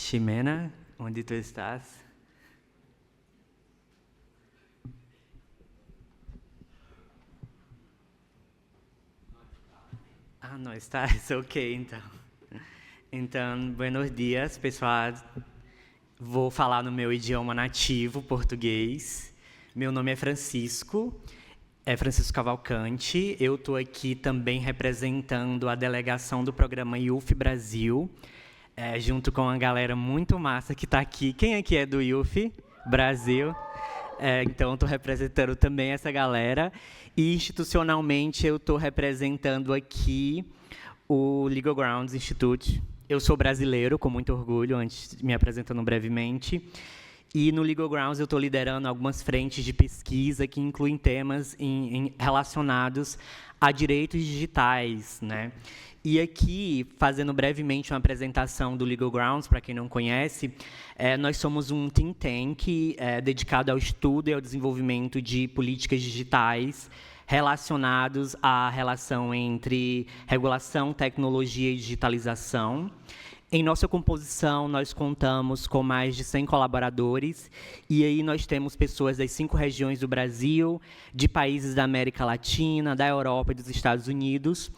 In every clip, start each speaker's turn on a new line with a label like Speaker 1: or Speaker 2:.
Speaker 1: Ximena, onde tu estás? Ah, não estás? Ok, então. Então, buenos dias, pessoal. Vou falar no meu idioma nativo, português. Meu nome é Francisco Cavalcante. Eu estou aqui também representando a delegação do programa IUF Brasil, junto com uma galera muito massa que está aqui. Quem aqui é do IUF Brasil? Então, estou representando também essa galera. E, institucionalmente, eu estou representando aqui o Legal Grounds Institute. Eu sou brasileiro, com muito orgulho, antes me apresentando brevemente. E no Legal Grounds eu estou liderando algumas frentes de pesquisa que incluem temas relacionados a direitos digitais, né? E aqui, fazendo brevemente uma apresentação do Legal Grounds, para quem não conhece, nós somos um think tank dedicado ao estudo e ao desenvolvimento de políticas digitais relacionados à relação entre regulação, tecnologia e digitalização. Em nossa composição, nós contamos com mais de 100 colaboradores, e aí nós temos pessoas das 5 regiões do Brasil, de países da América Latina, da Europa e dos Estados Unidos.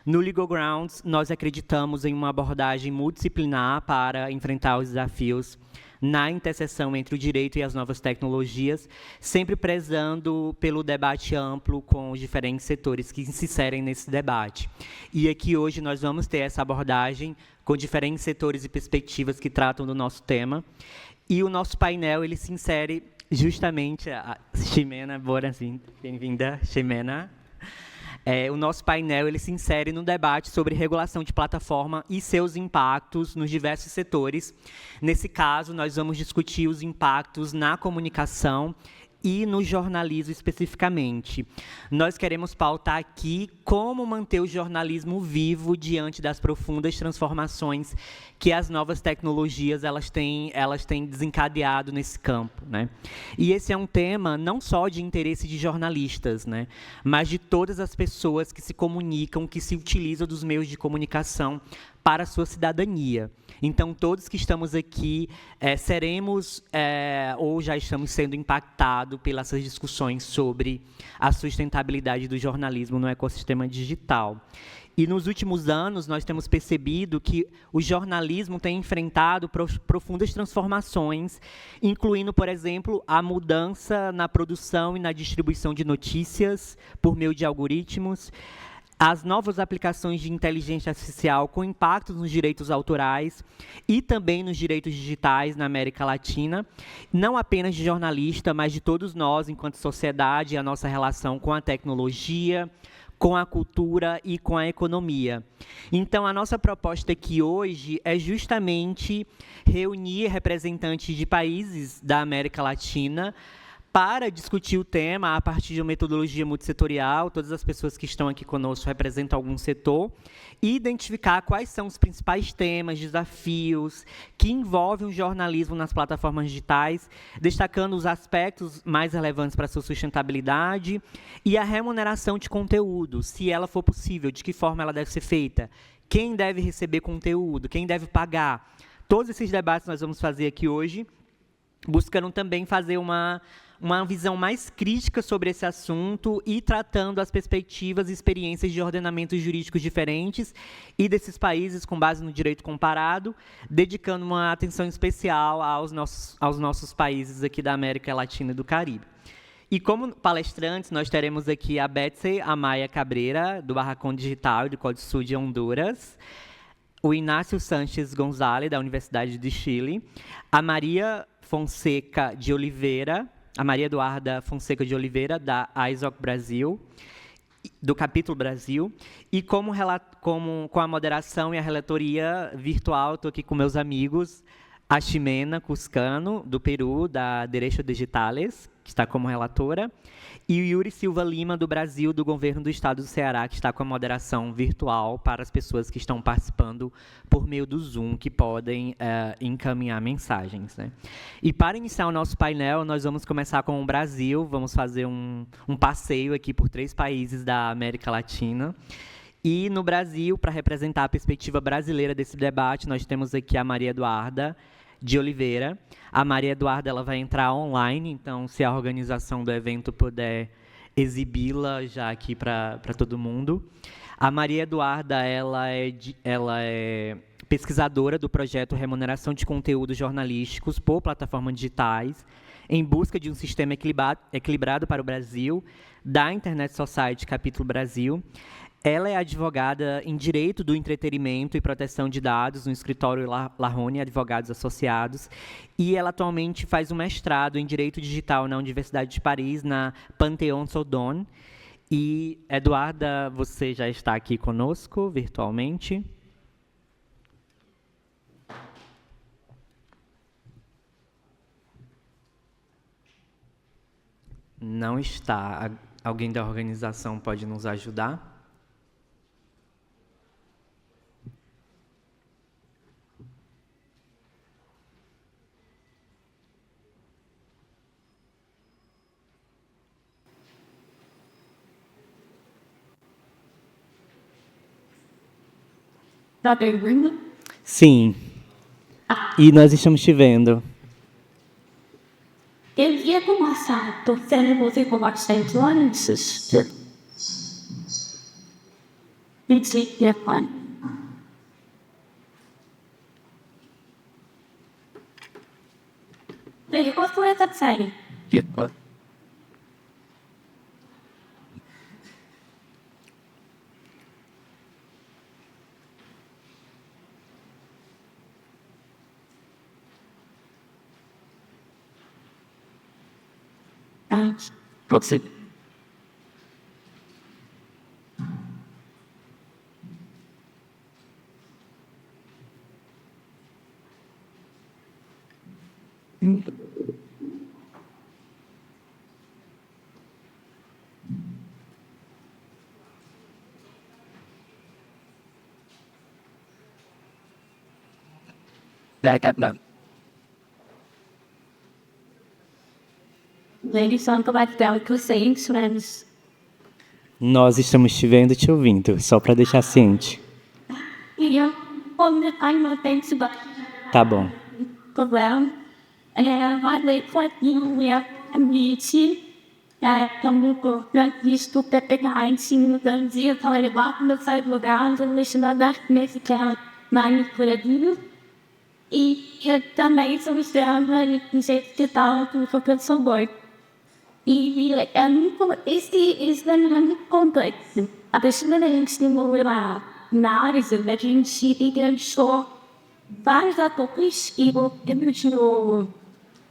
Speaker 1: No Legal Grounds, nós acreditamos em uma abordagem multidisciplinar para enfrentar os desafios na interseção entre o direito e as novas tecnologias, sempre prezando pelo debate amplo com os diferentes setores que se inserem nesse debate. E aqui hoje nós vamos ter essa abordagem com diferentes setores e perspectivas que tratam do nosso tema. E o nosso painel ele se insere justamente a Ximena, bem-vinda, Ximena. O nosso painel ele se insere no debate sobre regulação de plataforma e seus impactos nos diversos setores. Nesse caso, nós vamos discutir os impactos na comunicação e no jornalismo especificamente. Nós queremos pautar aqui como manter o jornalismo vivo diante das profundas transformações que as novas tecnologias elas têm desencadeado nesse campo, né? E esse é um tema não só de interesse de jornalistas, né, mas de todas as pessoas que se comunicam, que se utilizam dos meios de comunicação para a sua cidadania. Então, todos que estamos aqui seremos ou já estamos sendo impactados pelas discussões sobre a sustentabilidade do jornalismo no ecossistema digital. E nos últimos anos, nós temos percebido que o jornalismo tem enfrentado profundas transformações, incluindo, por exemplo, a mudança na produção e na distribuição de notícias por meio de algoritmos, as novas aplicações de inteligência artificial com impactos nos direitos autorais e também nos direitos digitais na América Latina, não apenas de jornalista, mas de todos nós, enquanto sociedade, a nossa relação com a tecnologia, com a cultura e com a economia. Então, a nossa proposta aqui hoje é justamente reunir representantes de países da América Latina para discutir o tema a partir de uma metodologia multissetorial. Todas as pessoas que estão aqui conosco representam algum setor, e identificar quais são os principais temas, desafios que envolvem o jornalismo nas plataformas digitais, destacando os aspectos mais relevantes para a sua sustentabilidade e a remuneração de conteúdo, se ela for possível, de que forma ela deve ser feita, quem deve receber conteúdo, quem deve pagar. Todos esses debates nós vamos fazer aqui hoje, buscando também fazer uma visão mais crítica sobre esse assunto e tratando as perspectivas e experiências de ordenamentos jurídicos diferentes e desses países com base no direito comparado, dedicando uma atenção especial aos nossos países aqui da América Latina e do Caribe. E como palestrantes, nós teremos aqui a Betsy Amaya Cabreira, do Barracão Digital e do Código Sul de Honduras, o Inácio Sánchez González, da Universidade de Chile, a Maria Eduarda Fonseca de Oliveira, da ISOC Brasil, do capítulo Brasil, e com a moderação e a relatoria virtual, estou aqui com meus amigos, a Ximena Cuscano, do Peru, da Direito Digitales, que está como relatora, e o Yuri Silva Lima, do Brasil, do Governo do Estado do Ceará, que está com a moderação virtual para as pessoas que estão participando por meio do Zoom, que podem encaminhar mensagens, né? E para iniciar o nosso painel, nós vamos começar com o Brasil, vamos fazer um passeio aqui por 3 países da América Latina. E no Brasil, para representar a perspectiva brasileira desse debate, nós temos aqui a Maria Eduarda de Oliveira. A Maria Eduarda ela vai entrar online, então se a organização do evento puder exibi-la já aqui para todo mundo. A Maria Eduarda ela é pesquisadora do projeto Remuneração de Conteúdos Jornalísticos por Plataformas Digitais, em busca de um sistema equilibrado para o Brasil, da Internet Society Capítulo Brasil. Ela é advogada em Direito do Entretenimento e Proteção de Dados no escritório Larrone Advogados Associados, e ela atualmente faz um mestrado em Direito Digital na Universidade de Paris, na Panthéon-Sorbonne. E, Eduarda, você já está aqui conosco virtualmente? Não está. Alguém da organização pode nos ajudar?
Speaker 2: Tá me ouvindo?
Speaker 1: Sim. E nós estamos te vendo.
Speaker 2: Eu ia começar torcendo você com bastante antes. Mentira, é fã. Bem, qual foi essa série?
Speaker 3: Pode ser.
Speaker 2: Eles são compartilhando com vocês, mas...
Speaker 1: Nós estamos te vendo e te ouvindo, só para deixar ciente.
Speaker 2: E eu, como eu tenho que
Speaker 1: Tá bom.
Speaker 2: problema, vai ler quadrinho e a ambiente, como eu visto pegar em cima do dia, para levar para o seu lugar, para deixar da nesse que é manipulativo. E eu também sou extrema em jeito de tal, como eu sou boi. E é muito, esse é muito complexo. A pessoa que a gente desenvolveu na análise, a gente identificou vários atores e o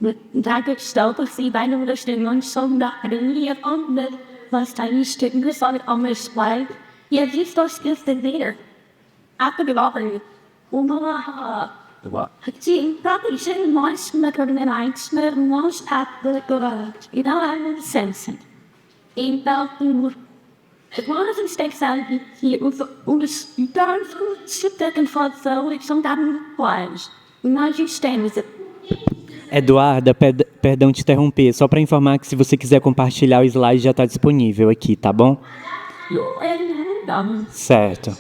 Speaker 2: no da questão, porque vai no restaurante só da academia, onde nós estamos tendo só de almoçar, e a gente está esquecendo acabou uma sim, próprio ser nós na comunidade, nós agora e não há uma licença. Então, quando a gente tem que saber que os dados que têm informação são dados iguais, nós temos.
Speaker 1: Eduarda, perdão te interromper, só para informar que se você quiser compartilhar o slide já está disponível aqui, tá bom? Certo.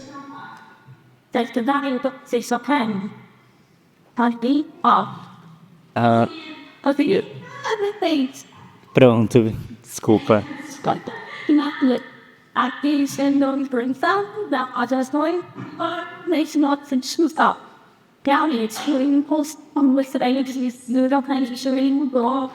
Speaker 2: Certo, então vocês só querem. Pode
Speaker 1: Pronto, desculpa.
Speaker 2: Aqui sendo pensado da adaptação, mas não se discuta. Realmente, foi um posto como estranho de não tem mudou,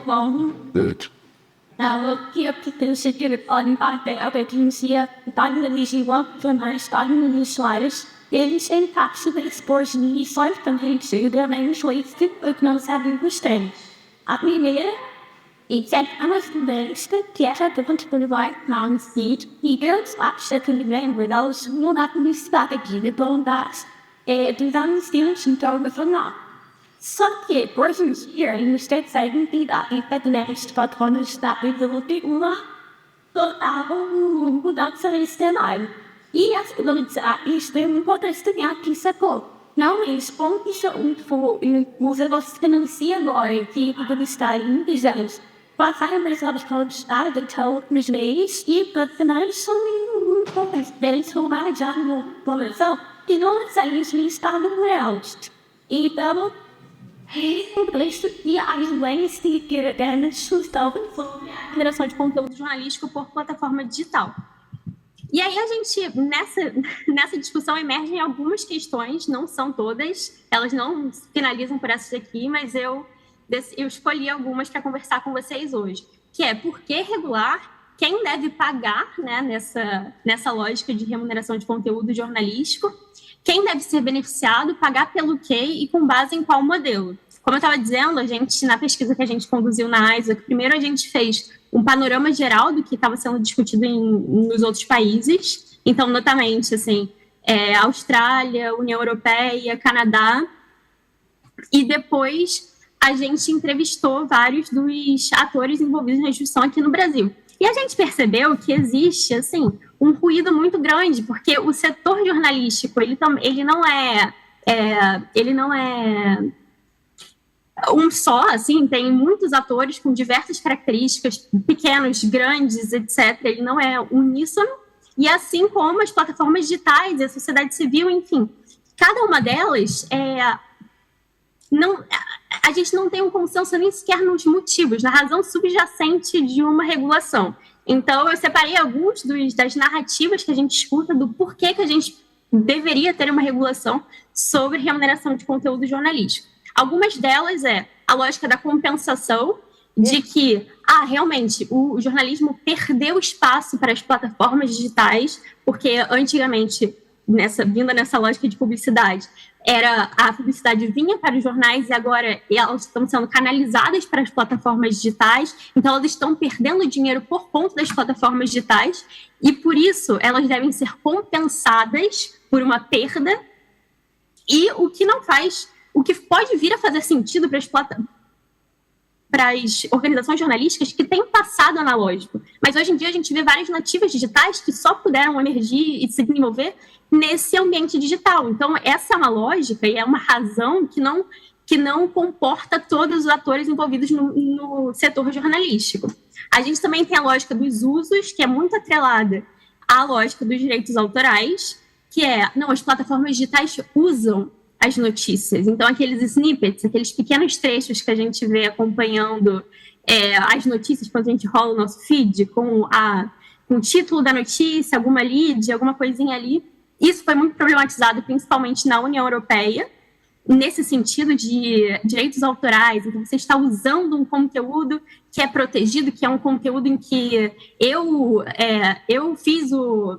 Speaker 2: ela que tem seguir podem até a petícia, está na legislação, mas está no usuários. Eles têm taxa de exposição e só também chega a influência que não sabem gostar. A primeira, e uma estudante que é realmente por vai não speed, e eles acham que lembra das não dá publicidade aqui de bondades, dos anos de então não. Só que, por exemplo, em Estados Unidos, independente de patrões da vida do uma, total mudança externa. E as comunidades têm importante aqui, sacou? Não responde isso usa você financia agora que o Estado indígenas. Passar a mensagem para o Estado, então, nos meios e para finais são importantes. Eles vão já no começo e não saem do Estado real. Então, Geração de conteúdo jornalístico por plataforma digital. E aí a gente, nessa discussão, emergem algumas questões, não são todas, elas não finalizam por essas aqui, mas eu escolhi algumas para conversar com vocês hoje, que é por que regular, quem deve pagar, né, nessa lógica de remuneração de conteúdo jornalístico, quem deve ser beneficiado, pagar pelo quê e com base em qual modelo. Como eu estava dizendo, a gente, na pesquisa que a gente conduziu na Isaac, primeiro a gente fez um panorama geral do que estava sendo discutido nos outros países, então, notamente, assim, Austrália, União Europeia, Canadá, e depois a gente entrevistou vários dos atores envolvidos na discussão aqui no Brasil. E a gente percebeu que existe, assim, um ruído muito grande, porque o setor jornalístico, ele não é um só, assim, tem muitos atores com diversas características, pequenos, grandes, etc. Ele não é uníssono, e assim como as plataformas digitais, a sociedade civil, enfim, cada uma delas a gente não tem um consenso nem sequer nos motivos, na razão subjacente de uma regulação. Então, eu separei alguns das narrativas que a gente escuta do porquê que a gente deveria ter uma regulação sobre remuneração de conteúdo jornalístico. Algumas delas a lógica da compensação, de que, realmente, o jornalismo perdeu espaço para as plataformas digitais, porque antigamente, vinda nessa lógica de publicidade, a publicidade vinha para os jornais e agora elas estão sendo canalizadas para as plataformas digitais, então elas estão perdendo dinheiro por conta das plataformas digitais, e por isso elas devem ser compensadas por uma perda, e o que pode vir a fazer sentido para as organizações jornalísticas que têm passado analógico. Mas hoje em dia a gente vê várias nativas digitais que só puderam emergir e se desenvolver nesse ambiente digital. Então, essa é uma lógica e é uma razão que não comporta todos os atores envolvidos no setor jornalístico. A gente também tem a lógica dos usos, que é muito atrelada à lógica dos direitos autorais, que as plataformas digitais usam as notícias. Então, aqueles snippets, aqueles pequenos trechos que a gente vê acompanhando as notícias quando a gente rola o nosso feed, com o título da notícia, alguma lead, alguma coisinha ali. Isso foi muito problematizado, principalmente na União Europeia, nesse sentido de direitos autorais. Então, você está usando um conteúdo que é protegido, que é um conteúdo em que eu fiz o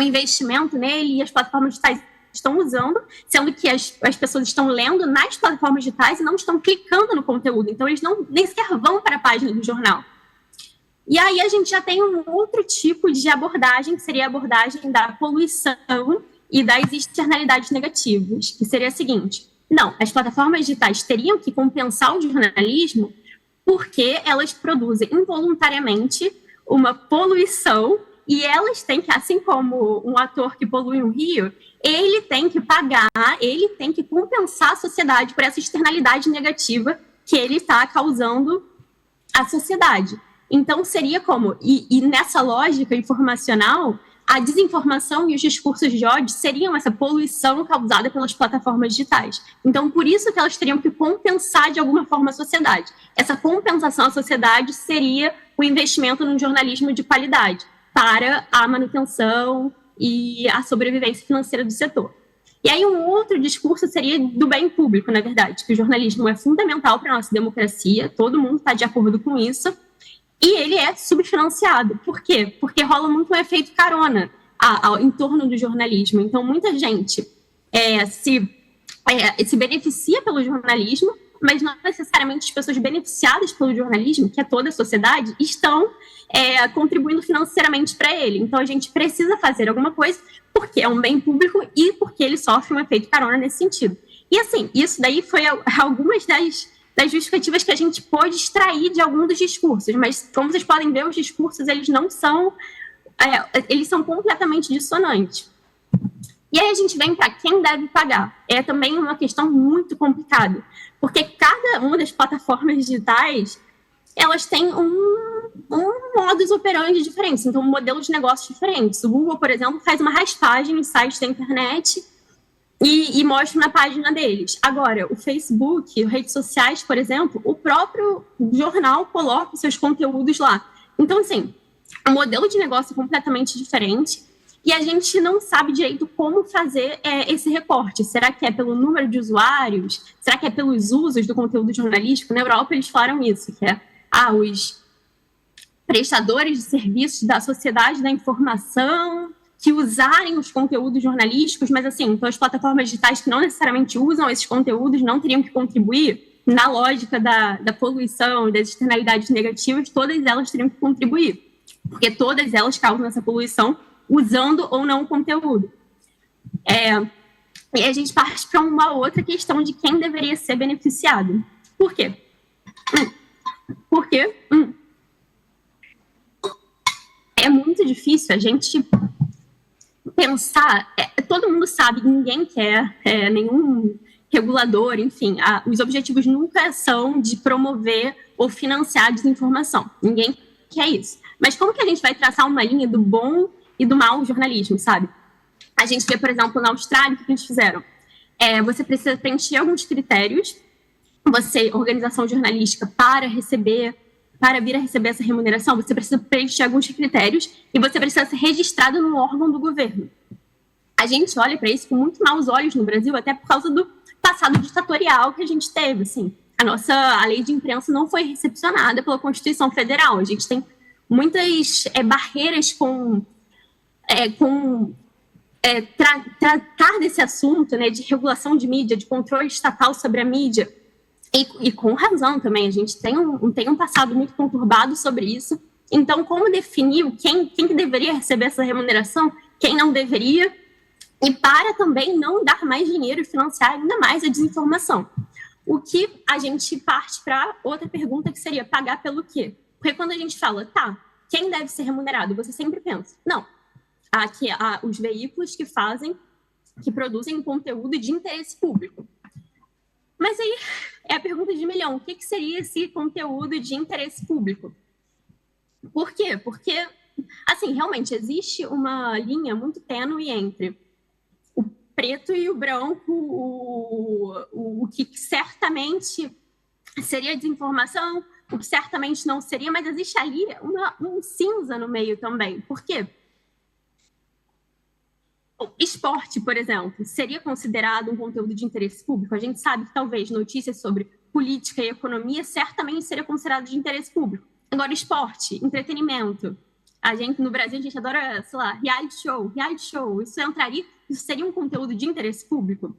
Speaker 2: investimento nele e as plataformas digitais estão usando, sendo que as pessoas estão lendo nas plataformas digitais e não estão clicando no conteúdo. Então, eles nem sequer vão para a página do jornal. E aí a gente já tem um outro tipo de abordagem, que seria a abordagem da poluição e das externalidades negativas, que seria a seguinte: não, as plataformas digitais teriam que compensar o jornalismo porque elas produzem involuntariamente uma poluição e elas têm que, assim como um ator que polui um rio, ele tem que pagar, ele tem que compensar a sociedade por essa externalidade negativa que ele está causando à sociedade. Então, seria como... E nessa lógica informacional, a desinformação e os discursos de ódio seriam essa poluição causada pelas plataformas digitais. Então, por isso que elas teriam que compensar de alguma forma a sociedade. Essa compensação à sociedade seria o investimento num jornalismo de qualidade para a manutenção e a sobrevivência financeira do setor. E aí um outro discurso seria do bem público, na verdade, que o jornalismo é fundamental para a nossa democracia, todo mundo está de acordo com isso, e ele é subfinanciado. Por quê? Porque rola muito um efeito carona em torno do jornalismo. Então, muita gente se beneficia pelo jornalismo, mas não necessariamente as pessoas beneficiadas pelo jornalismo, que é toda a sociedade, estão contribuindo financeiramente para ele. Então, a gente precisa fazer alguma coisa porque é um bem público e porque ele sofre um efeito carona nesse sentido. E, assim, isso daí foi algumas das justificativas que a gente pôde extrair de algum dos discursos, mas, como vocês podem ver, os discursos, eles não são... eles são completamente dissonantes. E aí a gente vem para quem deve pagar. É também uma questão muito complicada, porque cada uma das plataformas digitais, elas têm um modus operandi diferente, então um modelo de negócios diferentes. O Google, por exemplo, faz uma raspagem nos sites da internet
Speaker 3: e mostro na página deles. Agora, o Facebook, redes sociais, por exemplo, o próprio jornal coloca os seus conteúdos lá. Então, assim, o modelo de negócio é completamente diferente e a gente não sabe direito como fazer esse recorte. Será que é pelo número de usuários? Será que é pelos usos do conteúdo jornalístico? Na Europa, eles falaram isso, que é os prestadores de serviços da sociedade da informação que usarem os conteúdos jornalísticos, mas assim, então as plataformas digitais que não necessariamente usam esses conteúdos não teriam que contribuir na lógica da poluição, das externalidades negativas, todas elas teriam que contribuir, porque todas elas causam essa poluição usando ou não o conteúdo. E a gente parte para uma outra questão de quem deveria ser beneficiado. Por quê? Porque é muito difícil a gente pensar, todo mundo sabe, ninguém quer, nenhum regulador, enfim, os objetivos nunca são de promover ou financiar a desinformação, ninguém quer isso. Mas como que a gente vai traçar uma linha do bom e do mau jornalismo, sabe? A gente vê, por exemplo, na Austrália, o que eles fizeram? Você precisa preencher alguns critérios, organização jornalística, para vir a receber essa remuneração, você precisa preencher alguns critérios e você precisa ser registrado no órgão do governo. A gente olha para isso com muito maus olhos no Brasil, até por causa do passado ditatorial que a gente teve. Assim. A lei de imprensa não foi recepcionada pela Constituição Federal. A gente tem muitas barreiras com tratar desse assunto, né, de regulação de mídia, de controle estatal sobre a mídia. E com razão também, a gente tem um passado muito conturbado sobre isso. Então, como definir quem que deveria receber essa remuneração, quem não deveria, e para também não dar mais dinheiro e financiar ainda mais a desinformação. O que a gente parte para outra pergunta, que seria pagar pelo quê? Porque quando a gente fala, quem deve ser remunerado? Você sempre pensa, não, os veículos que produzem conteúdo de interesse público. Mas aí é a pergunta de milhão. O que seria esse conteúdo de interesse público? Por quê? Porque, assim, realmente existe uma linha muito tênue entre o preto e o branco, o que certamente seria desinformação, o que certamente não seria, mas existe ali um cinza no meio também. Por quê? O esporte, por exemplo, seria considerado um conteúdo de interesse público? A gente sabe que talvez notícias sobre política e economia certamente seria considerado de interesse público. Agora, esporte, entretenimento. No Brasil, a gente adora, sei lá, reality show. Isso seria um conteúdo de interesse público?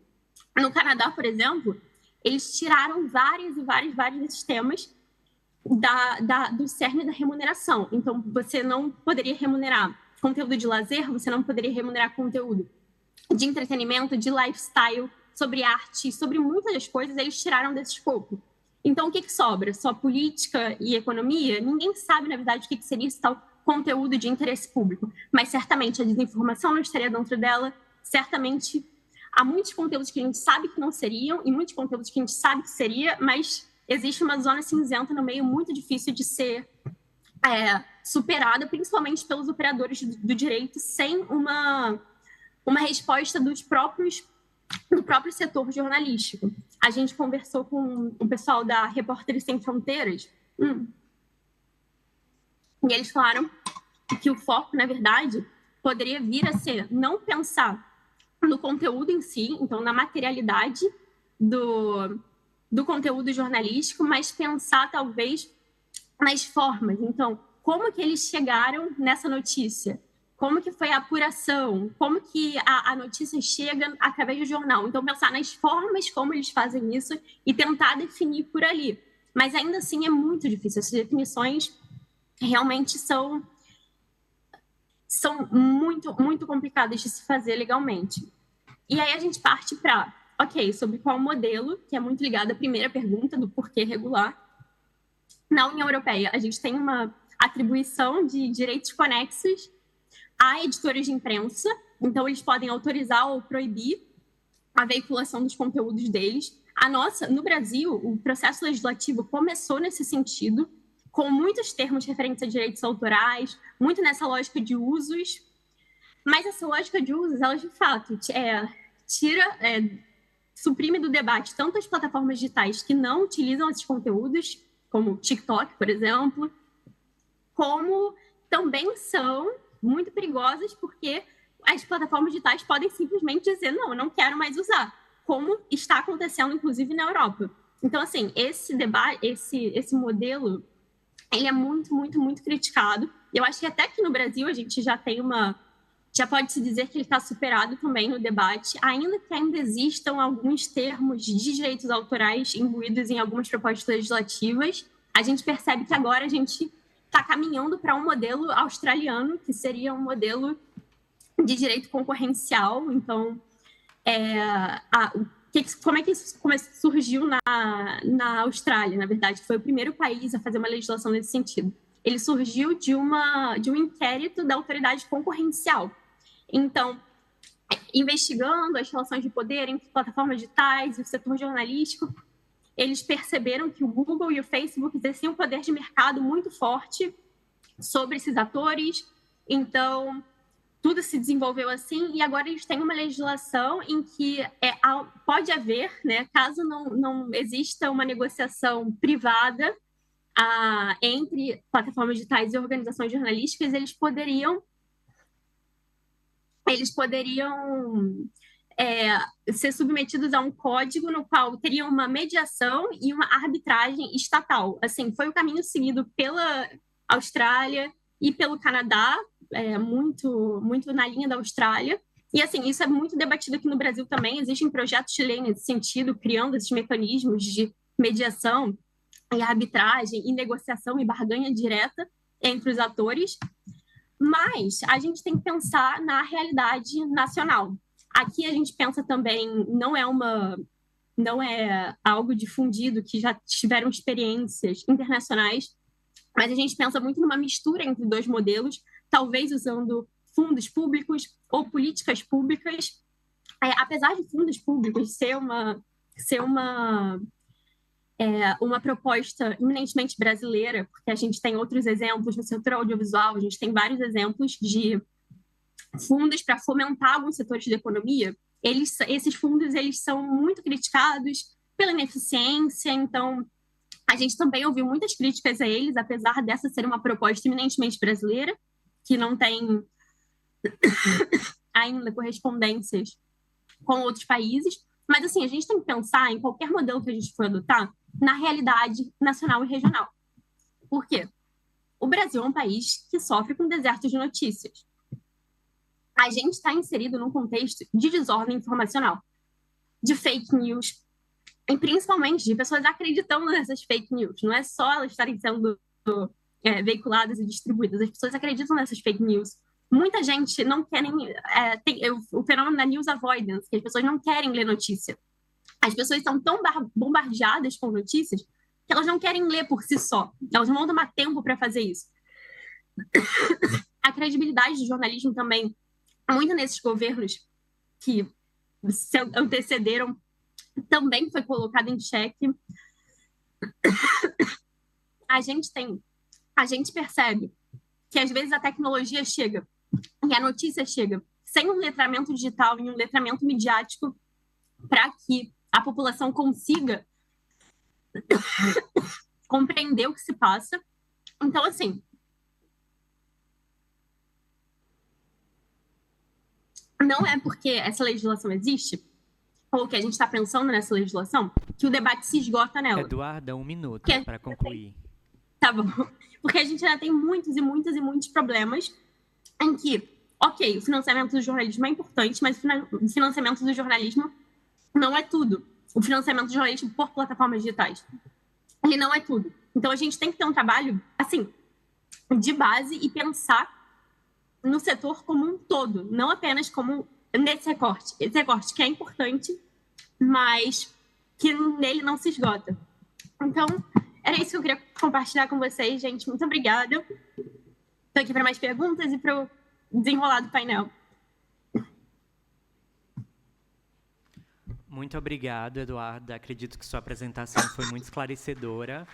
Speaker 3: No Canadá, por exemplo, eles tiraram vários desses temas do cerne da remuneração. Então, você não poderia remunerar conteúdo de lazer, você não poderia remunerar conteúdo de entretenimento, de lifestyle, sobre arte, sobre muitas das coisas, eles tiraram desse escopo. Então, o que sobra? Só política e economia? Ninguém sabe, na verdade, o que seria esse tal conteúdo de interesse público. Mas, certamente, a desinformação não estaria dentro dela. Certamente, há muitos conteúdos que a gente sabe que não seriam e muitos conteúdos que a gente sabe que seria, mas existe uma zona cinzenta no meio muito difícil de ser superada, principalmente pelos operadores do direito, sem uma resposta do próprio setor jornalístico. A gente conversou com o pessoal da Repórteres Sem Fronteiras, e eles falaram que o foco, na verdade, poderia vir a ser não pensar no conteúdo em si, então na materialidade do conteúdo jornalístico, mas pensar, talvez, nas formas. Então, como que eles chegaram nessa notícia? Como que foi a apuração? Como que a notícia chega através do jornal? Então, pensar nas formas como eles fazem isso e tentar definir por ali. Mas, ainda assim, é muito difícil. Essas definições realmente são muito, muito complicadas de se fazer legalmente. E aí a gente parte para, sobre qual modelo, que é muito ligado à primeira pergunta do porquê regular. Na União Europeia, a gente tem uma atribuição de direitos conexos a editores de imprensa, então eles podem autorizar ou proibir a veiculação dos conteúdos deles. No Brasil, o processo legislativo começou nesse sentido, com muitos termos referentes a direitos autorais, muito nessa lógica de usos, mas essa lógica de usos, ela de fato suprime do debate tanto as plataformas digitais que não utilizam esses conteúdos, como o TikTok, por exemplo, como também são muito perigosas porque as plataformas digitais podem simplesmente dizer não, eu não quero mais usar, como está acontecendo, inclusive, na Europa. Então, assim, esse debate, esse modelo, ele é muito, muito, muito criticado. Eu acho que até aqui no Brasil a gente já tem já pode-se dizer que ele está superado também no debate, ainda que ainda existam alguns termos de direitos autorais imbuídos em algumas propostas legislativas, a gente percebe que agora a gente está caminhando para um modelo australiano, que seria um modelo de direito concorrencial. Então, como é que isso surgiu na Austrália, na verdade, que foi o primeiro país a fazer uma legislação nesse sentido? Ele surgiu de um inquérito da autoridade concorrencial. Então, investigando as relações de poder entre plataformas digitais e o setor jornalístico, eles perceberam que o Google e o Facebook exerciam um poder de mercado muito forte sobre esses atores. Então, tudo se desenvolveu assim, e agora eles têm uma legislação em que pode haver, né, caso não exista uma negociação privada entre plataformas digitais e organizações jornalísticas, eles poderiam ser submetidos a um código no qual teria uma mediação e uma arbitragem estatal. Assim, foi o caminho seguido pela Austrália e pelo Canadá, muito, muito na linha da Austrália. E, assim, isso é muito debatido aqui no Brasil também. Existem projetos de lei nesse sentido, criando esses mecanismos de mediação e arbitragem e negociação e barganha direta entre os atores. Mas a gente tem que pensar na realidade nacional. Aqui a gente pensa também, não é algo difundido, que já tiveram experiências internacionais, mas a gente pensa muito numa mistura entre dois modelos, talvez usando fundos públicos ou políticas públicas. Apesar de fundos públicos ser uma proposta eminentemente brasileira, porque a gente tem outros exemplos no setor audiovisual, a gente tem vários exemplos de fundos para fomentar alguns setores da economia. Esses fundos eles são muito criticados pela ineficiência, então a gente também ouviu muitas críticas a eles, apesar dessa ser uma proposta eminentemente brasileira, que não tem ainda correspondências com outros países. Mas, assim, a gente tem que pensar em qualquer modelo que a gente for adotar na realidade nacional e regional. Por quê? O Brasil é um país que sofre com deserto de notícias. A gente está inserido num contexto de desordem informacional, de fake news, e principalmente de pessoas acreditando nessas fake news. Não é só elas estarem sendo veiculadas e distribuídas, as pessoas acreditam nessas fake news. Muita gente não quer nem... o fenômeno da news avoidance, que as pessoas não querem ler notícia. As pessoas são tão bombardeadas com notícias que elas não querem ler por si só. Elas não vão tomar tempo para fazer isso. A credibilidade do jornalismo também, muito nesses governos que se antecederam, também foi colocada em xeque. A gente percebe que às vezes a tecnologia chega e a notícia chega sem um letramento digital e um letramento midiático para que a população consiga compreender o que se passa. Então, assim, não é porque essa legislação existe, ou que a gente está pensando nessa legislação, que o debate se esgota nela.
Speaker 1: Eduarda, 1 minuto para concluir.
Speaker 3: Tá bom. Porque a gente ainda tem muitos e muitos e muitos problemas em que, ok, o financiamento do jornalismo é importante, mas o financiamento do jornalismo não é tudo. O financiamento do jornalismo por plataformas digitais, ele não é tudo. Então, a gente tem que ter um trabalho, assim, de base e pensar no setor como um todo, não apenas como nesse recorte. Esse recorte que é importante, mas que nele não se esgota. Então, era isso que eu queria compartilhar com vocês, gente. Muito obrigada. Estou aqui para mais perguntas e para o desenrolar do painel.
Speaker 1: Muito obrigado, Eduarda. Acredito que sua apresentação foi muito esclarecedora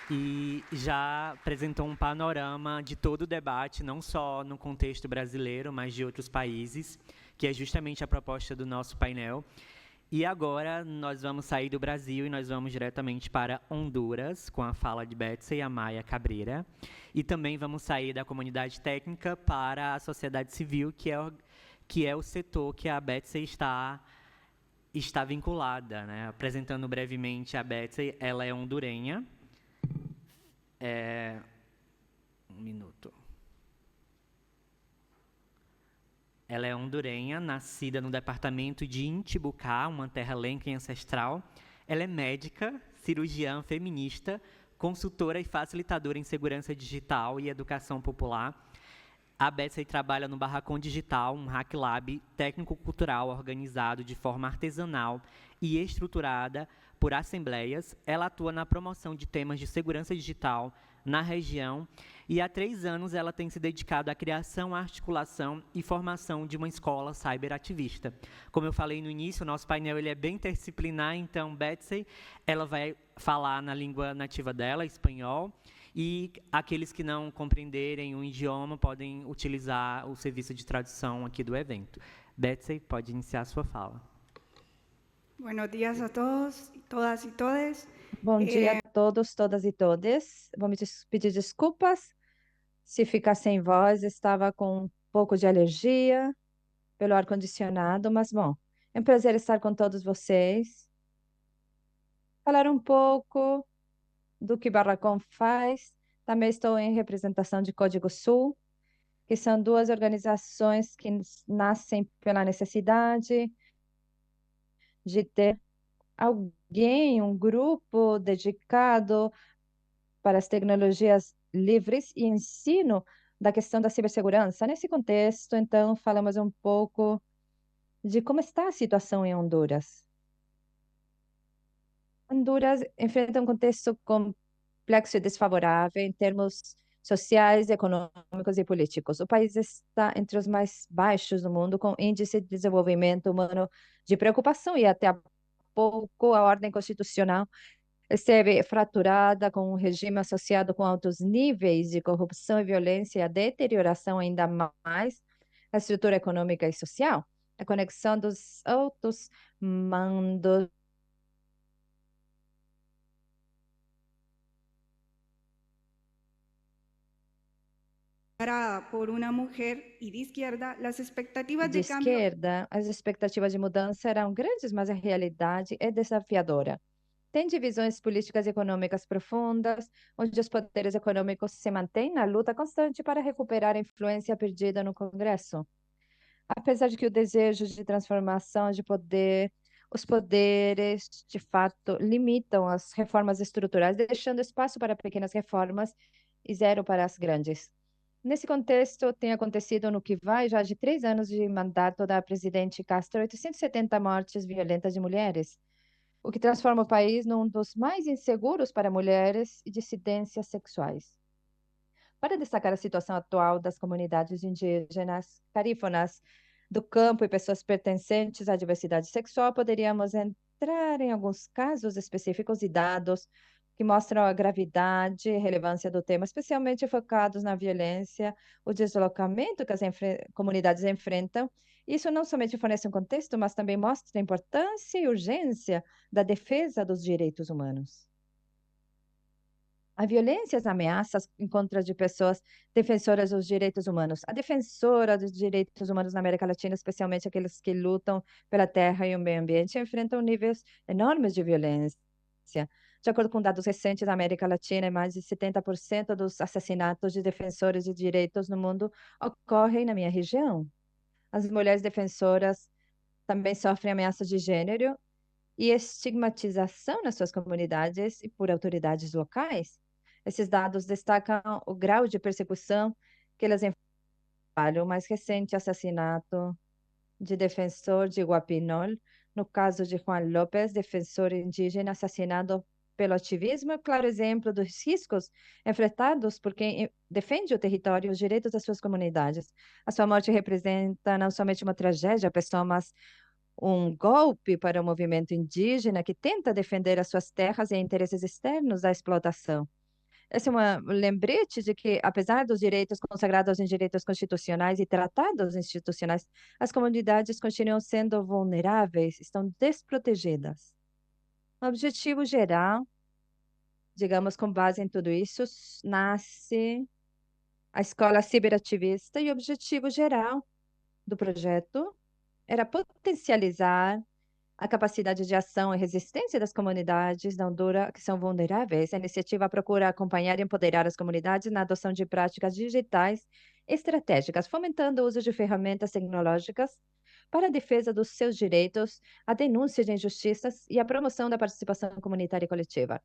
Speaker 1: e já apresentou um panorama de todo o debate, não só no contexto brasileiro, mas de outros países. que é justamente a proposta do nosso painel. E agora nós vamos sair do Brasil e nós vamos diretamente para Honduras, com a fala de Betsy Amaya Cabreira. E também vamos sair da comunidade técnica para a sociedade civil, que é o setor que a Betsy está vinculada, né? Apresentando brevemente a Betsy, ela é hondurenha. Um minuto. Ela é hondurenha, nascida no departamento de Intibucá, uma terra lenca e ancestral. Ela é médica, cirurgiã feminista, consultora e facilitadora em segurança digital e educação popular. A Betsy trabalha no Barracão Digital, um hack lab técnico-cultural organizado de forma artesanal e estruturada por assembleias. Ela atua na promoção de temas de segurança digital na região e há 3 anos ela tem se dedicado à criação, articulação e formação de uma escola cyberativista. Como eu falei no início, o nosso painel ele é bem interdisciplinar, então Betsy ela vai falar na língua nativa dela, espanhol, e aqueles que não compreenderem o idioma podem utilizar o serviço de tradução aqui do evento. Betsy, pode iniciar a sua fala.
Speaker 4: Buenos días a todos, todas e todes.
Speaker 5: Bom dia a todos, todas e todes. Vou me pedir desculpas se ficar sem voz, estava com um pouco de alergia pelo ar-condicionado, mas bom, é um prazer estar com todos vocês. Falar um pouco do que Barracão faz. Também estou em representação de Código Sul, que são 2 organizações que nascem pela necessidade de ter alguém, um grupo dedicado para as tecnologias livres e ensino da questão da cibersegurança. Nesse contexto, então, falamos um pouco de como está a situação em Honduras. Honduras enfrenta um contexto complexo e desfavorável em termos sociais, econômicos e políticos. O país está entre os mais baixos do mundo, com índice de desenvolvimento humano de preocupação, e até há pouco a ordem constitucional esteve fraturada, com um regime associado com altos níveis de corrupção e violência e a deterioração ainda mais da estrutura econômica e social. A conexão dos altos mandos
Speaker 4: Por uma mulher e de esquerda, as expectativas
Speaker 5: de
Speaker 4: de cambio.
Speaker 5: esquerda, as expectativas de mudança eram grandes, mas a realidade é desafiadora. Tem divisões políticas e econômicas profundas, onde os poderes econômicos se mantêm na luta constante para recuperar a influência perdida no Congresso. Apesar de que o desejo de transformação de poder, os poderes, de fato, limitam as reformas estruturais, deixando espaço para pequenas reformas e zero para as grandes. Nesse contexto, tem acontecido no que vai já de 3 anos de mandato da presidente Castro, 870 mortes violentas de mulheres, o que transforma o país num dos mais inseguros para mulheres e dissidências sexuais. Para destacar a situação atual das comunidades indígenas, carífonas do campo e pessoas pertencentes à diversidade sexual, poderíamos entrar em alguns casos específicos e dados que mostram a gravidade e relevância do tema, especialmente focados na violência, o deslocamento que as comunidades enfrentam. Isso não somente fornece um contexto, mas também mostra a importância e urgência da defesa dos direitos humanos. A violência e as ameaças em contra de pessoas defensoras dos direitos humanos. A defensora dos direitos humanos na América Latina, especialmente aqueles que lutam pela terra e o meio ambiente, enfrentam níveis enormes de violência. De acordo com dados recentes da América Latina, mais de 70% dos assassinatos de defensores de direitos no mundo ocorrem na minha região. As mulheres defensoras também sofrem ameaças de gênero e estigmatização nas suas comunidades e por autoridades locais. Esses dados destacam o grau de persecução que elas enfrentam. O mais recente assassinato de defensor de Guapinol, no caso de Juan López, defensor indígena assassinado pelo ativismo, é um claro exemplo dos riscos enfrentados por quem defende o território e os direitos das suas comunidades. A sua morte representa não somente uma tragédia pessoal, mas um golpe para o movimento indígena que tenta defender as suas terras e interesses externos da explotação. Esse é um lembrete de que, apesar dos direitos consagrados em direitos constitucionais e tratados institucionais, as comunidades continuam sendo vulneráveis, estão desprotegidas. O objetivo geral, digamos, com base em tudo isso, nasce a escola ciberativista e o objetivo geral do projeto era potencializar a capacidade de ação e resistência das comunidades da Honduras que são vulneráveis. A iniciativa procura acompanhar e empoderar as comunidades na adoção de práticas digitais estratégicas, fomentando o uso de ferramentas tecnológicas para a defesa dos seus direitos, a denúncia de injustiças e a promoção da participação comunitária e coletiva.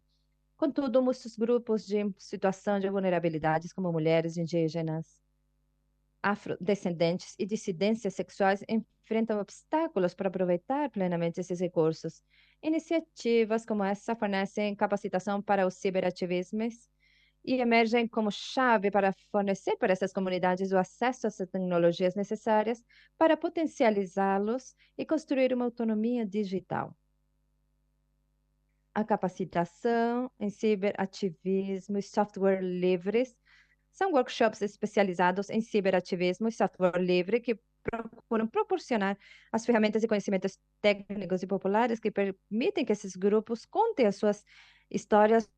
Speaker 5: Contudo, muitos grupos de situação de vulnerabilidades, como mulheres indígenas, afrodescendentes e dissidências sexuais enfrentam obstáculos para aproveitar plenamente esses recursos. Iniciativas como essa fornecem capacitação para os ciberativismos e emergem como chave para fornecer para essas comunidades o acesso às tecnologias necessárias para potencializá-los e construir uma autonomia digital. A capacitação em ciberativismo e software livres são workshops especializados em ciberativismo e software livre que procuram proporcionar as ferramentas e conhecimentos técnicos e populares que permitem que esses grupos contem as suas histórias,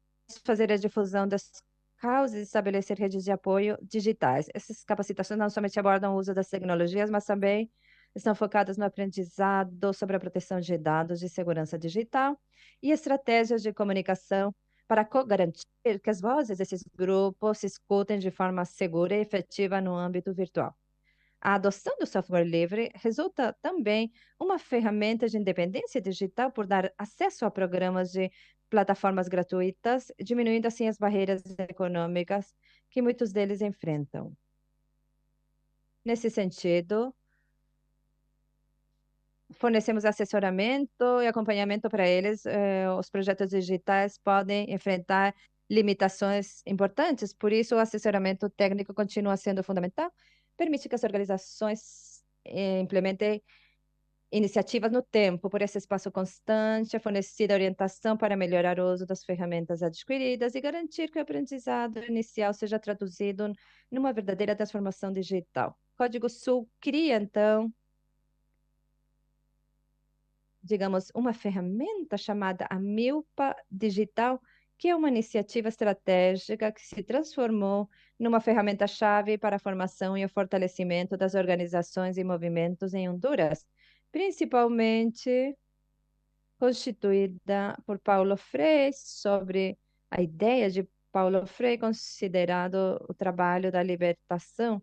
Speaker 5: fazer a difusão das causas e estabelecer redes de apoio digitais. Essas capacitações não somente abordam o uso das tecnologias, mas também estão focadas no aprendizado sobre a proteção de dados e segurança digital e estratégias de comunicação para garantir que as vozes desses grupos se escutem de forma segura e efetiva no âmbito virtual. A adoção do software livre resulta também uma ferramenta de independência digital por dar acesso a programas de plataformas gratuitas, diminuindo assim as barreiras econômicas que muitos deles enfrentam. Nesse sentido, fornecemos assessoramento e acompanhamento para eles. Os projetos digitais podem enfrentar limitações importantes, por isso o assessoramento técnico continua sendo fundamental. Permite que as organizações implementem iniciativas no tempo. Por esse espaço constante, é fornecida orientação para melhorar o uso das ferramentas adquiridas e garantir que o aprendizado inicial seja traduzido numa verdadeira transformação digital. Código Sul cria, então, digamos, uma ferramenta chamada a Milpa Digital, que é uma iniciativa estratégica que se transformou numa ferramenta-chave para a formação e o fortalecimento das organizações e movimentos em Honduras, principalmente constituída por Paulo Freire, sobre a ideia de Paulo Freire, considerado o trabalho da libertação,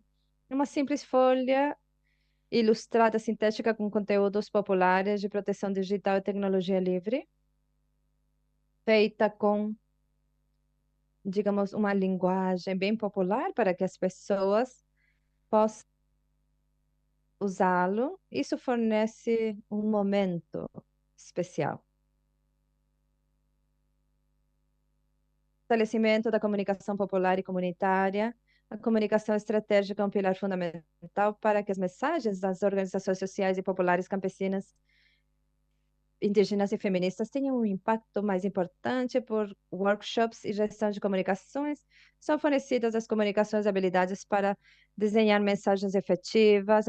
Speaker 5: uma simples folha ilustrada sintética com conteúdos populares de proteção digital e tecnologia livre, feita com, digamos, uma linguagem bem popular para que as pessoas possam usá-lo. Isso fornece um momento especial. Fortalecimento da comunicação popular e comunitária. A comunicação estratégica é um pilar fundamental para que as mensagens das organizações sociais e populares campesinas, indígenas e feministas tenham um impacto mais importante. Por workshops e gestão de comunicações, são fornecidas às comunicações habilidades para desenhar mensagens efetivas,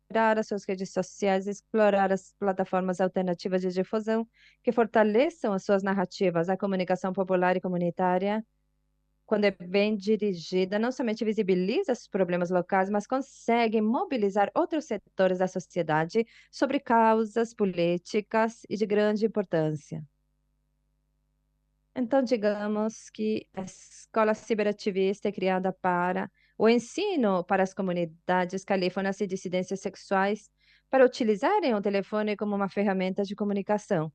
Speaker 5: gerar as suas redes sociais, explorar as plataformas alternativas de difusão que fortaleçam as suas narrativas. A comunicação popular e comunitária, quando é bem dirigida, não somente visibiliza os problemas locais, mas consegue mobilizar outros setores da sociedade sobre causas políticas e de grande importância. Então, digamos que a escola ciberativista é criada para o ensino para as comunidades calífonas e dissidências sexuais para utilizarem o telefone como uma ferramenta de comunicação.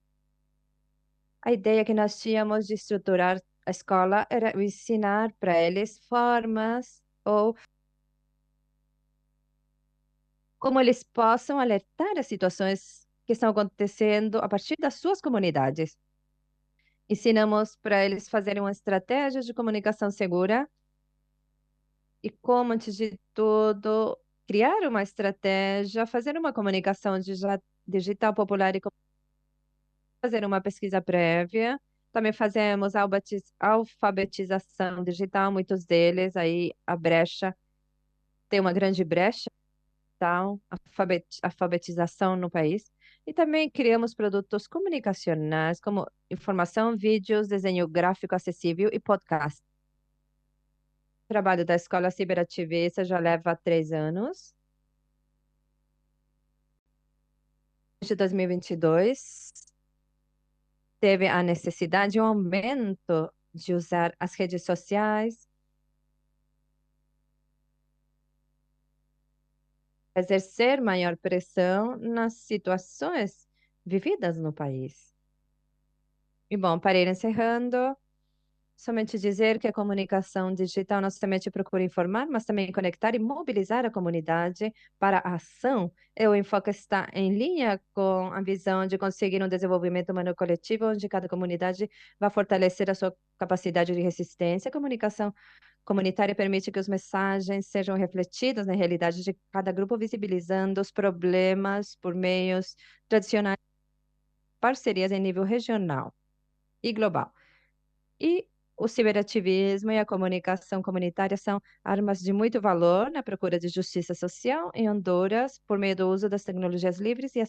Speaker 5: A ideia que nós tínhamos de estruturar a escola era ensinar para eles formas ou como eles possam alertar as situações que estão acontecendo a partir das suas comunidades. Ensinamos para eles fazerem uma estratégia de comunicação segura e como, antes de tudo, criar uma estratégia, fazer uma comunicação digital popular e fazer uma pesquisa prévia Também fazemos alfabetização digital, muitos deles, aí a brecha, tem uma grande brecha, tal, alfabetização no país. E também criamos produtos comunicacionais, como informação, vídeos, desenho gráfico acessível e podcast. O trabalho da Escola Ciberativista já leva 3 anos. Desde 2022, teve a necessidade de um aumento de usar as redes sociais, exercer maior pressão nas situações vividas no país. E bom, para ir encerrando, somente dizer que a comunicação digital não somente procura informar, mas também conectar e mobilizar a comunidade para a ação. E o enfoque está em linha com a visão de conseguir um desenvolvimento humano coletivo, onde cada comunidade vai fortalecer a sua capacidade de resistência. A comunicação comunitária permite que as mensagens sejam refletidas na realidade de cada grupo, visibilizando os problemas por meios tradicionais, parcerias em nível regional e global. E o ciberativismo e a comunicação comunitária são armas de muito valor na procura de justiça social em Honduras por meio do uso das tecnologias livres e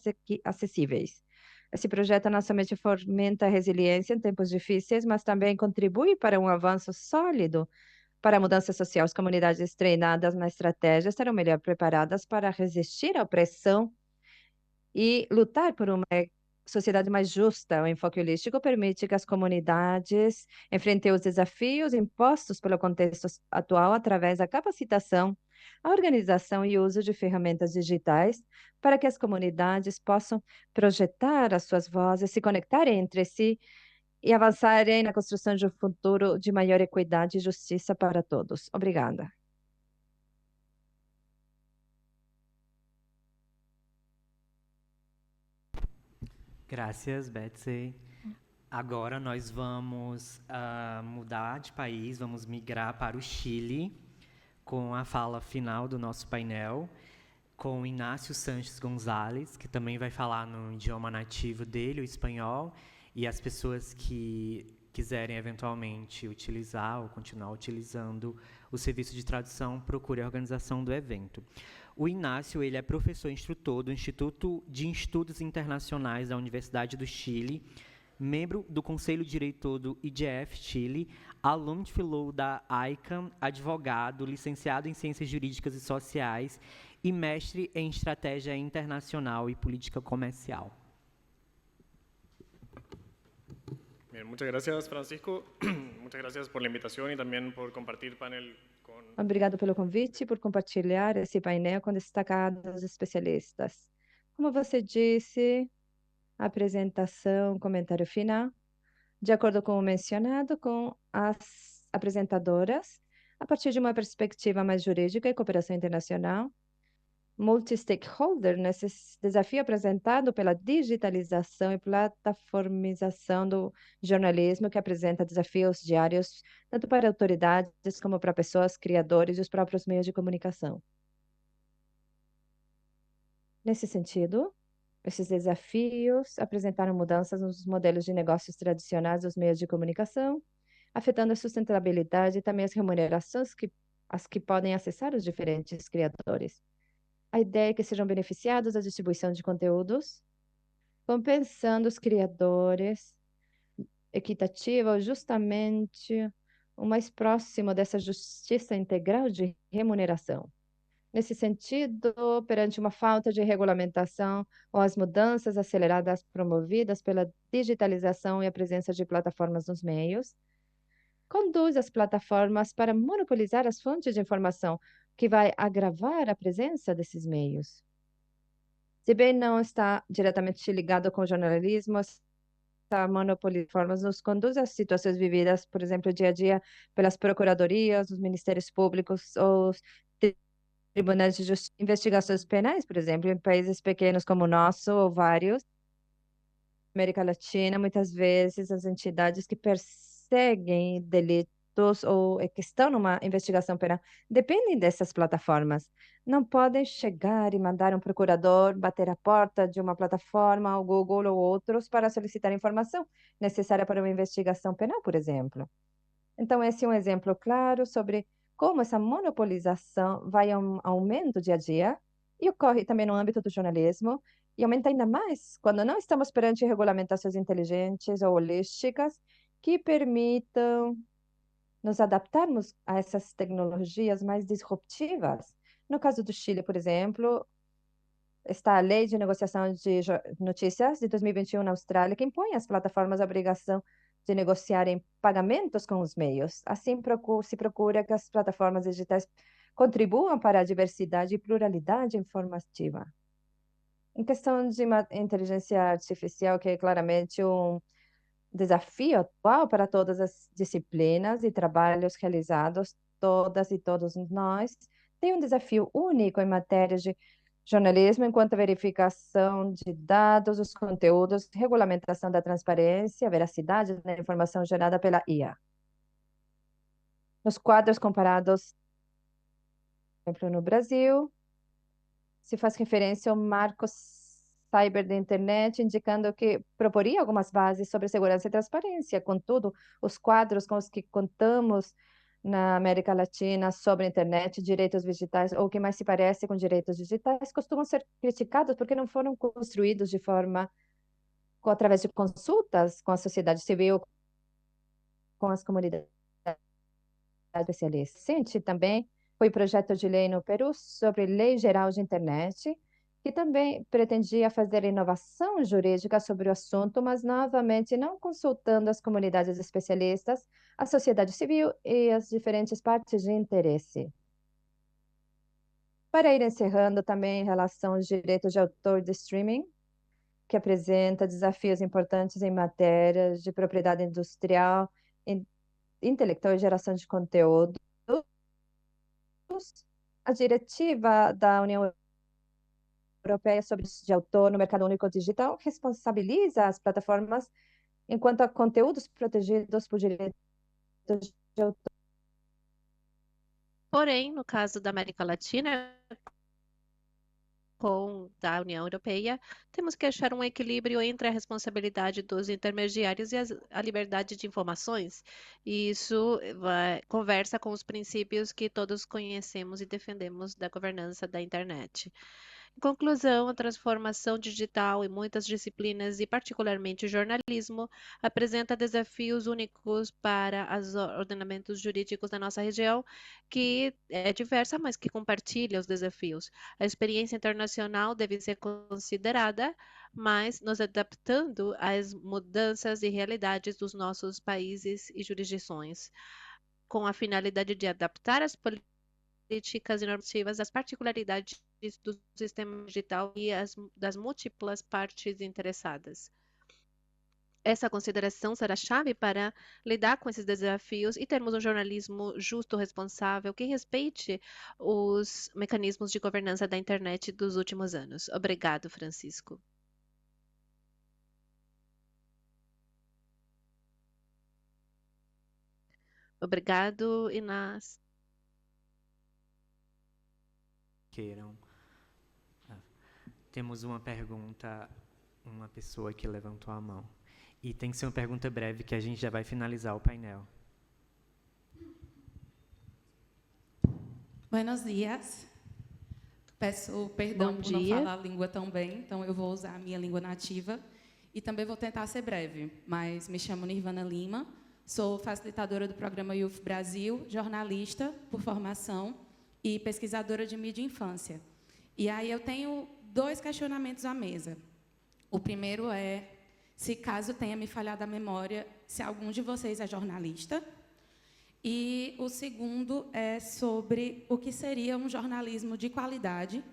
Speaker 5: acessíveis. Esse projeto não somente fomenta a resiliência em tempos difíceis, mas também contribui para um avanço sólido para a mudança social. As comunidades treinadas na estratégia estarão melhor preparadas para resistir à opressão e lutar por uma sociedade mais justa. O enfoque holístico permite que as comunidades enfrentem os desafios impostos pelo contexto atual através da capacitação, a organização e uso de ferramentas digitais para que as comunidades possam projetar as suas vozes, se conectarem entre si e avançarem na construção de um futuro de maior equidade e justiça para todos. Obrigada.
Speaker 1: Graças, Betsy. Agora nós vamos mudar de país, vamos migrar para o Chile, com a fala final do nosso painel, com Inácio Sanches Gonzalez, que também vai falar no idioma nativo dele, o espanhol, e as pessoas que quiserem eventualmente utilizar ou continuar utilizando o serviço de tradução, procure a organização do evento. O Inácio, ele é professor instrutor do Instituto de Estudos Internacionais da Universidade do Chile, membro do Conselho Diretor do IGF Chile, aluno de fellow da ICANN, advogado, licenciado em Ciências Jurídicas e Sociais e mestre em Estratégia Internacional e Política Comercial.
Speaker 6: Bien, muchas gracias, Francisco. Muchas gracias por la invitación y también por compartir panel con...
Speaker 5: Obrigado pelo convite e por compartilhar esse painel com destacados especialistas. Como você disse, apresentação, comentário final, de acordo com o mencionado, com as apresentadoras, a partir de uma perspectiva mais jurídica e cooperação internacional, multi-stakeholder, nesse desafio apresentado pela digitalização e plataformização do jornalismo, que apresenta desafios diários, tanto para autoridades como para pessoas, criadores e os próprios meios de comunicação. Nesse sentido, esses desafios apresentaram mudanças nos modelos de negócios tradicionais dos meios de comunicação, afetando a sustentabilidade e também as remunerações as que podem acessar os diferentes criadores. A ideia é que sejam beneficiados da distribuição de conteúdos, compensando os criadores, equitativa, justamente o mais próximo dessa justiça integral de remuneração. Nesse sentido, perante uma falta de regulamentação ou as mudanças aceleradas promovidas pela digitalização e a presença de plataformas nos meios, conduz as plataformas para monopolizar as fontes de informação, que vai agravar a presença desses meios. Se bem não está diretamente ligado com o jornalismo, essa monopolização nos conduz às situações vividas, por exemplo, dia a dia, pelas procuradorias, os ministérios públicos, os tribunais de justiça, investigações penais, por exemplo, em países pequenos como o nosso, ou vários, América Latina, muitas vezes as entidades que perseguem delitos delitos ou que estão numa investigação penal dependem dessas plataformas. Não podem chegar e mandar um procurador bater a porta de uma plataforma, o Google ou outros, para solicitar informação necessária para uma investigação penal, por exemplo. Então, esse é um exemplo claro sobre como essa monopolização vai a um aumento dia a dia e ocorre também no âmbito do jornalismo e aumenta ainda mais quando não estamos perante regulamentações inteligentes ou holísticas que permitam nos adaptarmos a essas tecnologias mais disruptivas. No caso do Chile, por exemplo, está a Lei de Negociação de Notícias de 2021 na Austrália, que impõe às plataformas a obrigação de negociarem pagamentos com os meios. Assim, se procura que as plataformas digitais contribuam para a diversidade e pluralidade informativa. Em questão de inteligência artificial, que é claramente um desafio atual para todas as disciplinas e trabalhos realizados, todas e todos nós, tem um desafio único em matéria de jornalismo, enquanto a verificação de dados, os conteúdos, regulamentação da transparência, veracidade da informação gerada pela IA. Nos quadros comparados, por exemplo, no Brasil, se faz referência ao marco cyber da internet, indicando que proporia algumas bases sobre segurança e transparência. Contudo, os quadros com os que contamos na América Latina sobre a internet, direitos digitais, ou o que mais se parece com direitos digitais, costumam ser criticados porque não foram construídos de forma, através de consultas com a sociedade civil, com as comunidades especialistas. Recente também foi o projeto de lei no Peru sobre Lei Geral de Internet, que também pretendia fazer inovação jurídica sobre o assunto, mas novamente não consultando as comunidades especialistas, a sociedade civil e as diferentes partes de interesse. Para ir encerrando também em relação aos direitos de autor de streaming, que apresenta desafios importantes em matérias de propriedade industrial, intelectual e geração de conteúdo. A diretiva da União Europeia sobre direitos de autor no mercado único digital responsabiliza as plataformas enquanto a conteúdos protegidos por direitos de autor.
Speaker 7: Porém, no caso da América Latina, com da União Europeia, temos que achar um equilíbrio entre a responsabilidade dos intermediários e a liberdade de informações. E isso conversa com os princípios que todos conhecemos e defendemos da governança da internet. Em conclusão, a transformação digital em muitas disciplinas, e particularmente o jornalismo, apresenta desafios únicos para os ordenamentos jurídicos da nossa região, que é diversa, mas que compartilha os desafios. A experiência internacional deve ser considerada, mas nos adaptando às mudanças e realidades dos nossos países e jurisdições, com a finalidade de adaptar as políticas e normativas às particularidades do sistema digital e das múltiplas partes interessadas. Essa consideração será chave para lidar com esses desafios e termos um jornalismo justo, responsável, que respeite os mecanismos de governança da internet dos últimos anos. Obrigado, Francisco. Obrigado, Inas.
Speaker 1: Queiram. Temos uma pergunta, uma pessoa que levantou a mão. E tem que ser uma pergunta breve, que a gente já vai finalizar o painel.
Speaker 8: Buenos dias. Peço perdão por não falar a língua tão bem, então eu vou usar a minha língua nativa e também vou tentar ser breve, mas me chamo Nirvana Lima, sou facilitadora do programa Youth Brasil, jornalista por formação e pesquisadora de mídia e infância. E aí eu tenho 2 questionamentos à mesa. O primeiro é, se caso tenha me falhado a memória, se algum de vocês é jornalista. E o segundo é sobre o que seria um jornalismo de qualidade,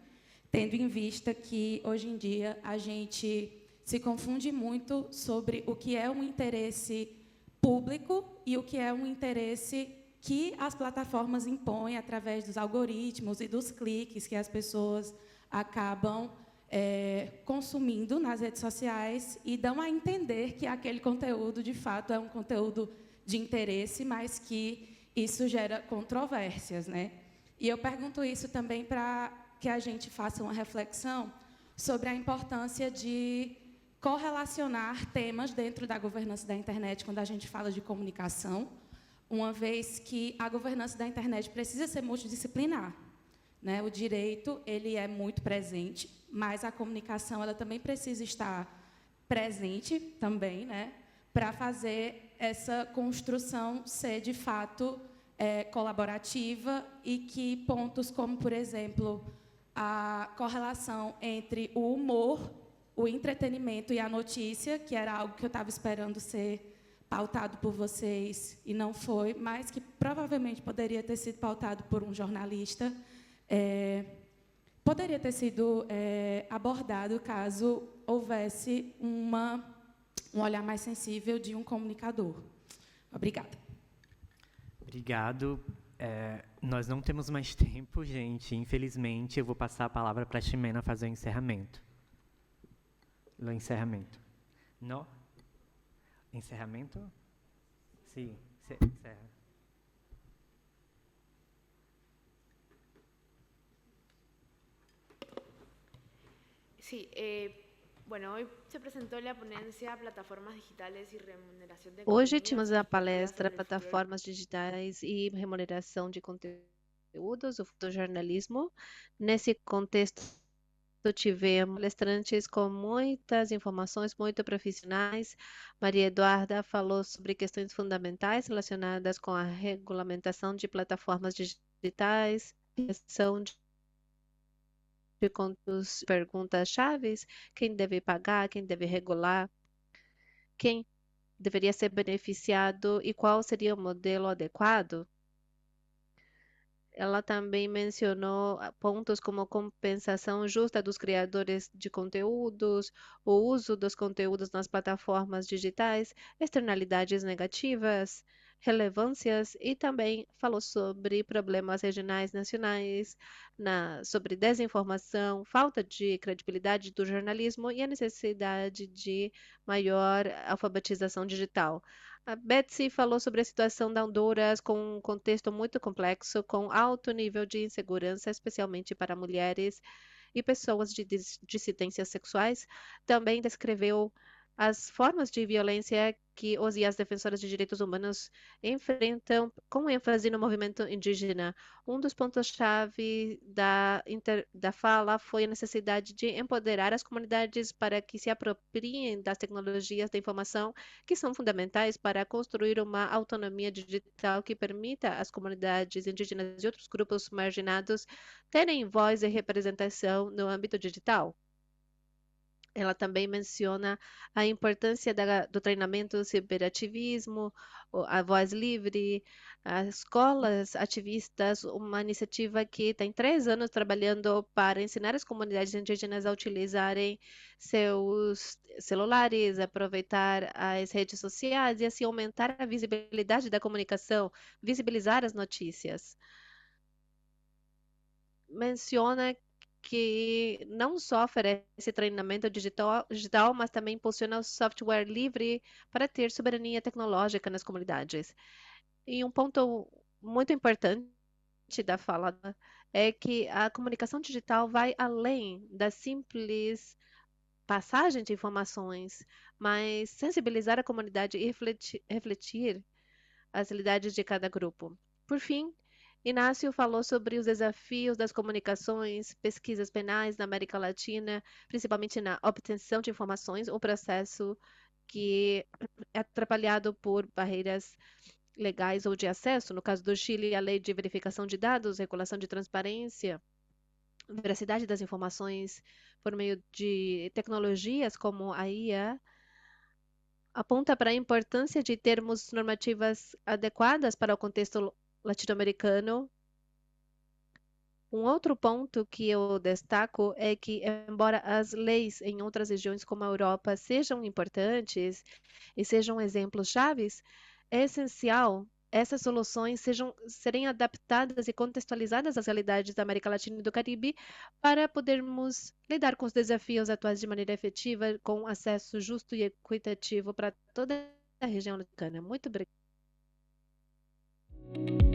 Speaker 8: tendo em vista que, hoje em dia, a gente se confunde muito sobre o que é um interesse público e o que é um interesse que as plataformas impõem através dos algoritmos e dos cliques que as pessoas acabam consumindo nas redes sociais e dão a entender que aquele conteúdo, de fato, é um conteúdo de interesse, mas que isso gera controvérsias, né? E eu pergunto isso também para que a gente faça uma reflexão sobre a importância de correlacionar temas dentro da governança da internet quando a gente fala de comunicação, uma vez que a governança da internet precisa ser multidisciplinar, né? O direito ele é muito presente, mas a comunicação ela também precisa estar presente também, né? Para fazer essa construção ser de fato colaborativa e que pontos como, por exemplo, a correlação entre o humor, o entretenimento e a notícia, que era algo que eu estava esperando ser pautado por vocês e não foi, mas que provavelmente poderia ter sido pautado por um jornalista, poderia ter sido abordado caso houvesse um olhar mais sensível de um comunicador. Obrigada.
Speaker 1: Obrigado. Nós não temos mais tempo, gente. Infelizmente, eu vou passar a palavra para a Ximena fazer o encerramento. O encerramento. Não? Encerramento? Sim, encerra.
Speaker 9: Sí, bueno, hoy se presentó la ponencia Plataformas Digitales y Remuneración de
Speaker 7: Hoje
Speaker 9: Contenidos,
Speaker 7: tínhamos a palestra
Speaker 9: sobre el futuro.
Speaker 7: Plataformas Digitais e Remuneração de Conteúdos, o futuro do jornalismo. Nesse contexto, tivemos palestrantes com muitas informações, muito profissionais. Maria Eduarda falou sobre questões fundamentais relacionadas com a regulamentação de plataformas digitais, questão de contos, perguntas-chave, quem deve pagar, quem deve regular, quem deveria ser beneficiado e qual seria o modelo adequado. Ela também mencionou pontos como compensação justa dos criadores de conteúdos, o uso dos conteúdos nas plataformas digitais, externalidades negativas, relevâncias e também falou sobre problemas regionais nacionais, sobre desinformação, falta de credibilidade do jornalismo e a necessidade de maior alfabetização digital. A Betsy falou sobre a situação da Honduras com um contexto muito complexo, com alto nível de insegurança, especialmente para mulheres e pessoas de dissidências sexuais. Também descreveu as formas de violência que os e as defensoras de direitos humanos enfrentam, com ênfase no movimento indígena. Um dos pontos-chave da fala foi a necessidade de empoderar as comunidades para que se apropriem das tecnologias da informação, que são fundamentais para construir uma autonomia digital que permita às comunidades indígenas e outros grupos marginados terem voz e representação no âmbito digital. Ela também menciona a importância do treinamento ciberativismo, a voz livre, as escolas ativistas, uma iniciativa que tem 3 anos trabalhando para ensinar as comunidades indígenas a utilizarem seus celulares, aproveitar as redes sociais e assim aumentar a visibilidade da comunicação, visibilizar as notícias. Menciona que não só oferece treinamento digital, mas também impulsiona o software livre para ter soberania tecnológica nas comunidades. E um ponto muito importante da fala é que a comunicação digital vai além da simples passagem de informações, mas sensibilizar a comunidade e refletir as realidades de cada grupo. Por fim, Inácio falou sobre os desafios das comunicações, pesquisas penais na América Latina, principalmente na obtenção de informações, um processo que é atrapalhado por barreiras legais ou de acesso. No caso do Chile, a lei de verificação de dados, regulação de transparência, veracidade das informações por meio de tecnologias como a IA, aponta para a importância de termos normativas adequadas para o contexto latino-americano. Um outro ponto que eu destaco é que, embora as leis em outras regiões como a Europa sejam importantes e sejam exemplos chaves, é essencial essas soluções serem adaptadas e contextualizadas às realidades da América Latina e do Caribe para podermos lidar com os desafios atuais de maneira efetiva, com acesso justo e equitativo para toda a região latino-americana. Muito obrigada.
Speaker 5: Tchau.